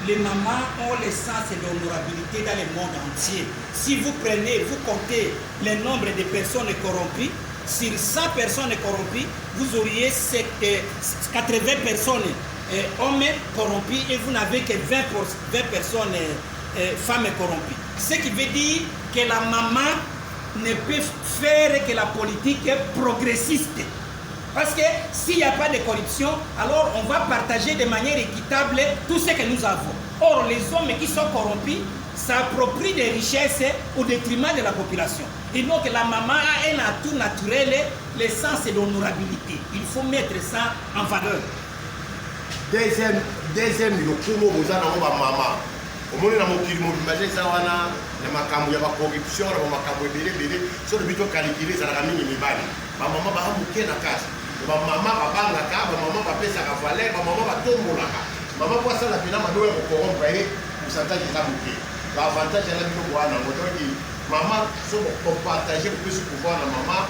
les mamans ont le sens et l'honorabilité dans le monde entier. Si vous prenez, vous comptez le nombre de personnes corrompues, sur 100 personnes corrompues, vous auriez 80 personnes hommes corrompus et vous n'avez que 20 personnes femmes corrompues. Ce qui veut dire que la maman ne peut faire que la politique progressiste. Parce que s'il n'y a pas de corruption, alors on va partager de manière équitable tout ce que nous avons. Or, les hommes qui sont corrompus s'approprient des richesses au détriment de la population. Et donc, la maman a un atout naturel, le sens de l'honorabilité. Il faut mettre ça en valeur. Deuxième, le Congo, vous avez maman. Au moment où on a dit que la corruption, sur le but de calculer, ça a mis une balle. Ma maman va bouquer la casse. Ma maman va bang la casse, ma maman va payer sa valeur, ma maman va tomber la casse. Maman voit ça, la pénale, ma douleur au courant, payer, pour s'entendre la bouquet. L'avantage, c'est la vie de voir dans votre vie. Maman, pour partager plus de pouvoir dans maman,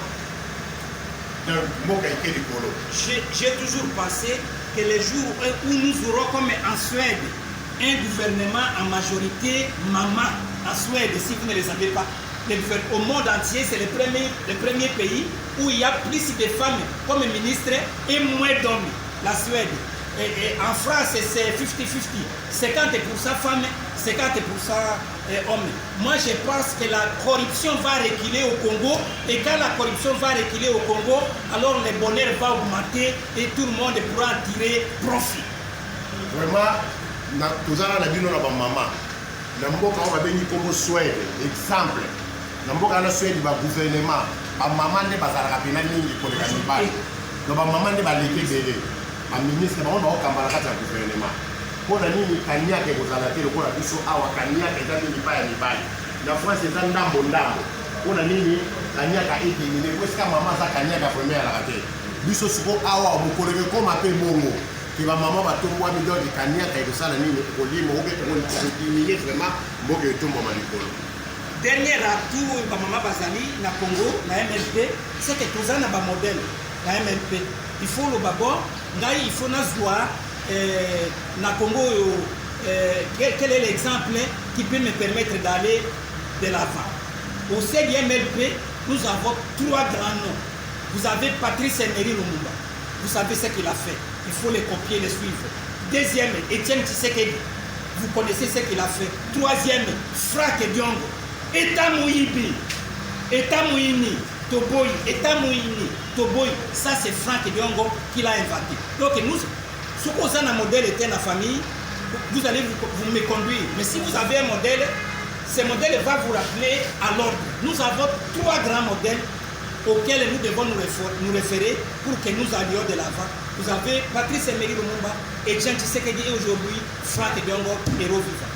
dans le mot qui est rigolo. J'ai toujours pensé que les jours où nous aurons, comme en Suède, un gouvernement en majorité maman en Suède, si vous ne les avez pas, au monde entier, c'est le premier pays où il y a plus de femmes comme ministres et moins d'hommes, la Suède. Et en France, c'est 50-50, 50% femmes, 50% hommes. Moi, je pense que la corruption va reculer au Congo, et quand la corruption va reculer au Congo, alors le bonheur va augmenter et tout le monde pourra en tirer profit. Vraiment, nous allons la vie de notre maman. Nous avons béni comme Suède, exemple. Nous avons Suède, le gouvernement, la maman de Bazar Rapinani pour les cannibales. La maman de Baléké, la ministre, nous avons Kambalaka du gouvernement. Pour la ligne Kanya que vous allez le cours à Bissot, Awa Kanya et Dani Payanibai. La France est un dambo. Pour la ligne Kanya qui a été éliminée, où est-ce que maman a Kanya qui a premier à la rater? Bissot Suko Awa, vous connaissez comme appelé Momo. Que ma maman va tomber à millions de Kanya qui a été ça la ligne pour lui, mais on peut diminuer vraiment, bon que tout le monde est dernier atout de maman Bazali, na Congo, na MLP, c'est que tous en a un modèle, na MLP. Il faut le babo, il faut voir na Congo, quel est l'exemple qui peut me permettre d'aller de l'avant. Au sein du MLP, nous avons 3 grands noms. Vous avez Patrice Emery Lumumba. Vous savez ce qu'il a fait. Il faut les copier, les suivre. Deuxième, Étienne Tshisekedi. Vous connaissez ce qu'il a fait. Troisième, Franck Diongo. Eta Mouyibi. Eta Mouini. Toboy. Eta Mouini. Toboy. Ça, c'est Franck Diongo qui l'a inventé. Donc, nous, ce qu'on a un modèle était dans la famille, vous allez vous me conduire. Mais si vous avez un modèle, ce modèle va vous rappeler à l'ordre. Nous avons 3 grands modèles auxquels nous devons nous référer pour que nous allions de l'avant. Vous avez Patrice Emery Lumumba, Etienne Tshisekedi et aujourd'hui Franck Diongo, héros vivant.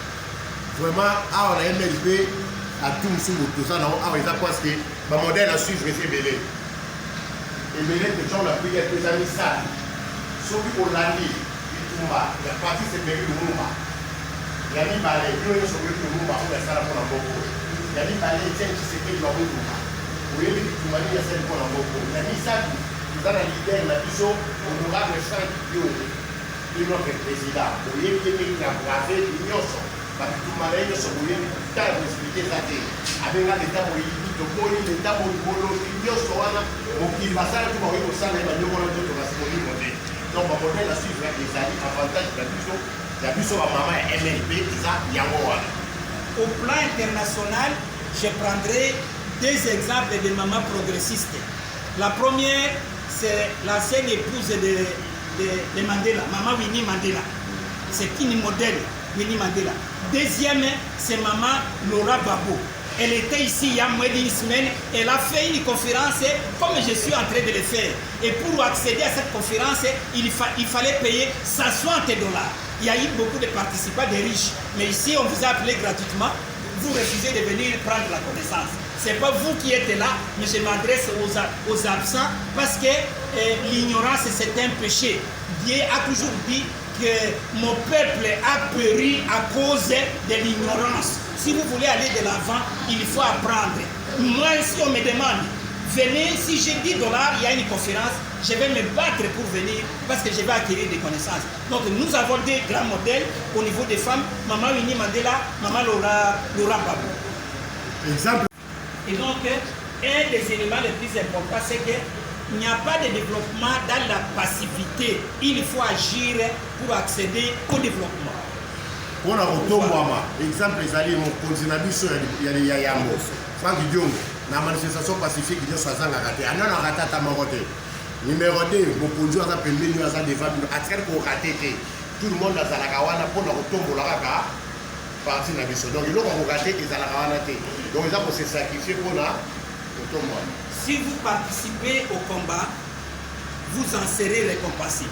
Vraiment, on a MLP à tout le monde, on a parce que le modèle à suivre est belé. Et belé, les gens l'ont pris quelques années ça. Sauf qu'on l'a dit, il y a Patrice Emery Lumumba. Il y a mis Balé, il y a mis Lumumba, on a ça pour la bobo. Il y a mis Balé, Etienne Tshisekedi Lumumba. Vous voyez que tu m'as dit, il y a celle pour la bobo. Il y a mis ça. Nous avons l'idée, on a dit ça, on aura le sang qui est notre président. Vous voyez qu'il y a bravé l'union. Parce que tout le monde est vous voyez, tout à expliqué ça. Avec l'État, vous voyez, l'État, vous voyez, l'union, il va ça, tout le monde est au sein de l'union, donc, on va la suivre les alliés, avantage de la puissance, la maman MLP, au plan international, je prendrai 2 exemples de mamans progressistes. La première, c'est l'ancienne épouse de Mandela, Maman Winnie Mandela. C'est une modèle, Winnie Mandela. Deuxième, c'est Maman Laura Gbagbo. Elle était ici il y a moins d'1 semaine. Elle a fait une conférence comme je suis en train de le faire. Et pour accéder à cette conférence, il fallait payer 160 $. Il y a eu beaucoup de participants, des riches. Mais ici, on vous a appelé gratuitement. Vous refusez de venir prendre la connaissance. Ce n'est pas vous qui êtes là, mais je m'adresse aux absents parce que l'ignorance, c'est un péché. Dieu a toujours dit que mon peuple a péri à cause de l'ignorance. Si vous voulez aller de l'avant, il faut apprendre. Moi, si on me demande, venez, si j'ai 10 $, il y a une conférence, je vais me battre pour venir parce que je vais acquérir des connaissances. Donc nous avons des grands modèles au niveau des femmes, Maman Winnie Mandela, Maman Laura Gbagbo. Exemple. Et donc, un des éléments les plus importants, c'est qu'il n'y a pas de développement dans la passivité. Il faut agir pour accéder au développement. On a un exemple, les alliés mon coordinateur, il y a Yambo. Franck Diong, la manifestation pacifique, il y a 60 ans. Il y a un raté à Tamaroté. Numéro 2, mon conjoint a permis de faire des femmes. À tel qu'on raté, tout le monde a la Kawana pour le retour de la Raka. Parti de la mission. Donc, ils ont raté et la Kawana. Donc, ils ont se sacrifier pour la retour. Si vous participez au combat, vous en serez récompensé.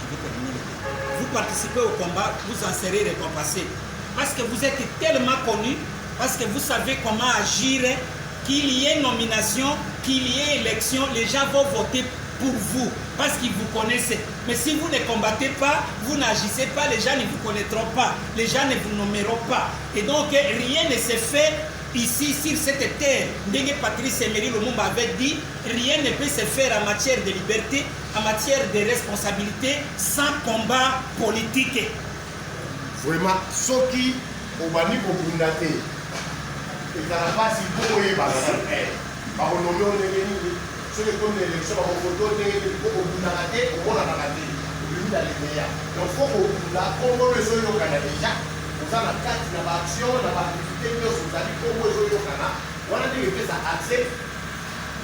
Vous participez au combat, vous en serez récompensé. Parce que vous êtes tellement connu, parce que vous savez comment agir, qu'il y ait nomination, qu'il y ait élection, les gens vont voter pour vous, parce qu'ils vous connaissent. Mais si vous ne combattez pas, vous n'agissez pas, les gens ne vous connaîtront pas, les gens ne vous nommeront pas. Et donc, rien ne se fait ici, sur cette terre. Ndenge Patrice Emery Lumumba avait dit, rien ne peut se faire en matière de liberté, en matière de responsabilité, sans combat politique. Vraiment, ceux qui ont banni pour vous dater, et ça n'a pas si beau et par on ceux qui ont l'élection, on photo, on vous dater, on va la dater, on va la donc, il faut qu'on vous le soit au Canada déjà. Vous avez la carte d'action, la activité, vous avez comme vous au Canada. On a dit que ça accès,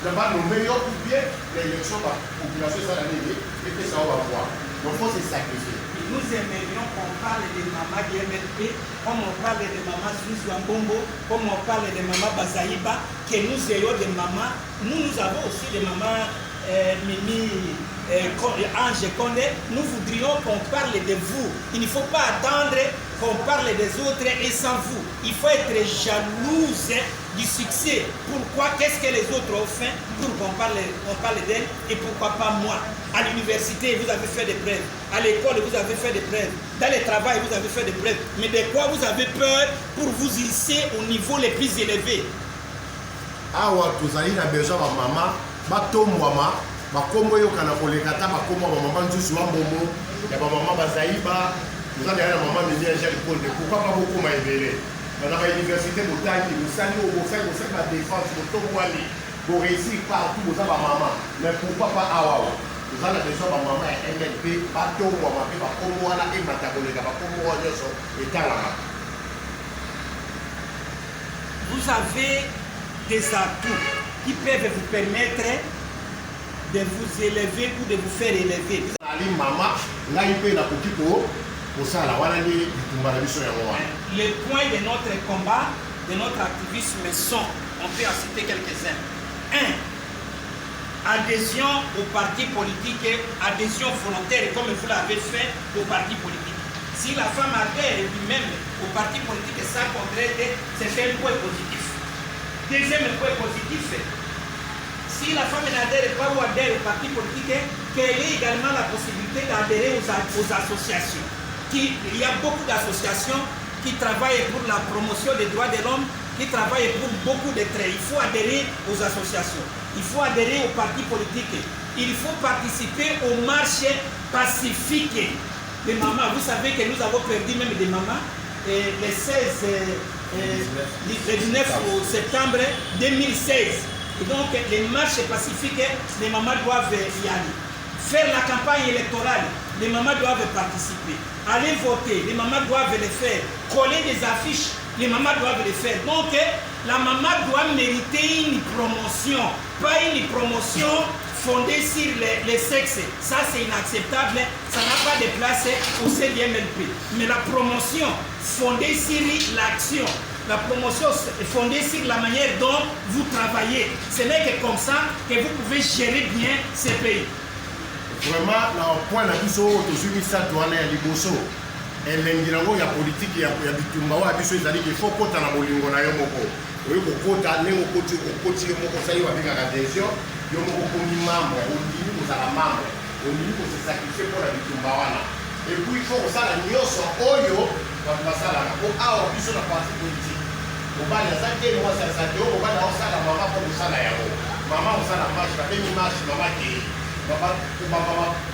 d'abord nos meilleurs ou bien l'élection par population, ça l'année, et que ça on va voir. Donc, il faut se sacrifier. Nous aimerions qu'on parle de Maman du MLP, comme on parle de Maman Suisse Wambongo, comme on parle de Maman Bazaïba, que nous ayons des mamans. Nous avons aussi des mamans Mimi, Ange Condé. Nous voudrions qu'on parle de vous. Il ne faut pas attendre qu'on parle des autres et sans vous. Il faut être jalouse du succès. Pourquoi? Qu'est-ce que les autres ont fait pour qu'on parle d'elles et pourquoi pas moi? À l'université, vous avez fait des preuves. À l'école, vous avez fait des preuves. Dans le travail, vous avez fait des preuves. Mais de quoi vous avez peur pour vous hisser au niveau le plus élevé? Awa tozali na besoin ba mama batomwama bakombo yokana kolekata bakombo ba mama nzusu wa mbomo ya ba mama bazaiba tozali na mama Mimi Angel Konde pourquoi pas beaucoup maebele dans la université botaki musali au bofai au la défense botomwali bo réussir partout aux ba mama mais pourquoi pas awa tozali na besoin ba mama ya MLP batomwama pe bakombo wana e matakoleka bakombo wana so etalama. Vous avez des atouts qui peuvent vous permettre de vous élever ou de vous faire élever. Les points de notre combat, de notre activisme sont, on peut en citer quelques-uns. 1. Adhésion au parti politique, adhésion volontaire comme vous l'avez fait au parti politique. Si la femme adhère lui-même au parti politique sans contrainte, c'est un point positif. Deuxième point positif, si la femme n'adhère pas ou adhère au parti politique, qu'elle ait également la possibilité d'adhérer aux associations. Il y a beaucoup d'associations qui travaillent pour la promotion des droits de l'homme, qui travaillent pour beaucoup de traits. Il faut adhérer aux associations, il faut adhérer aux partis politiques, il faut participer aux marches pacifiques. Les mamans, vous savez que nous avons perdu même des mamans, et le 19 septembre 2016. Et donc, les marches pacifiques, les mamans doivent y aller. Faire la campagne électorale, les mamans doivent participer. Aller voter, les mamans doivent le faire. Coller des affiches, les mamans doivent le faire. Donc, la maman doit mériter une promotion, pas une promotion fondée sur le sexe. Ça, c'est inacceptable. Ça n'a pas de place au sein du MLP. Mais la promotion fondée sur l'action, la promotion fondée sur la manière dont vous travaillez, ce n'est que comme ça que vous pouvez gérer bien ce pays. Vraiment, dans le point de vue, il y a politique, il y a il faut que oui, au quota, mais au côté, ça y va avec la adhésion, il y a beaucoup membre, on dit que ça la membre, on dit que c'est sacrifié pour la Bitumbawana. Et puis il faut que ça la nyoso, oyo, va passer là, pour avoir plus sur la partie politique. On va les attaquer, on va s'arrêter, on va la maman pour ça la yao. Maman osala marche babemi marche mama ke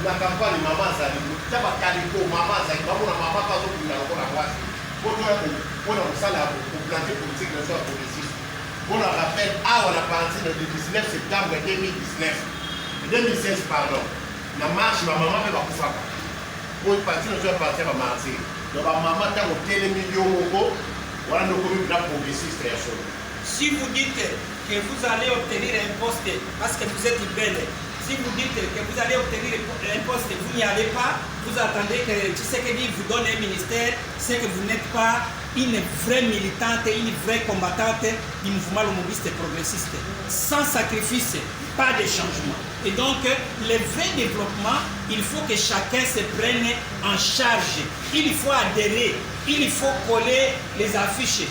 na campagne mama azali tia bakaliko mama azali bamona mama mpe azokunda lokola mwasi mpona kosala koplante politique na so ya progressiste mpona rappel awa na parti le 19 septembre 2016 pardon na marche bamama mpe bakufaka po parti na so ya parti ya bamartir donc bamama ntango otelemi yo moko wana ndokomi na progressiste ya solo. Si vous dites que vous allez obtenir un poste parce que vous êtes belle, si vous dites que vous allez obtenir un poste, vous n'y allez pas, vous attendez que Tshisekedi vous donne un ministère, c'est que vous n'êtes pas une vraie militante, une vraie combattante du mouvement lomobiste progressiste. Sans sacrifice, pas de changement. Et donc, le vrai développement, il faut que chacun se prenne en charge. Il faut adhérer, il faut coller les affiches.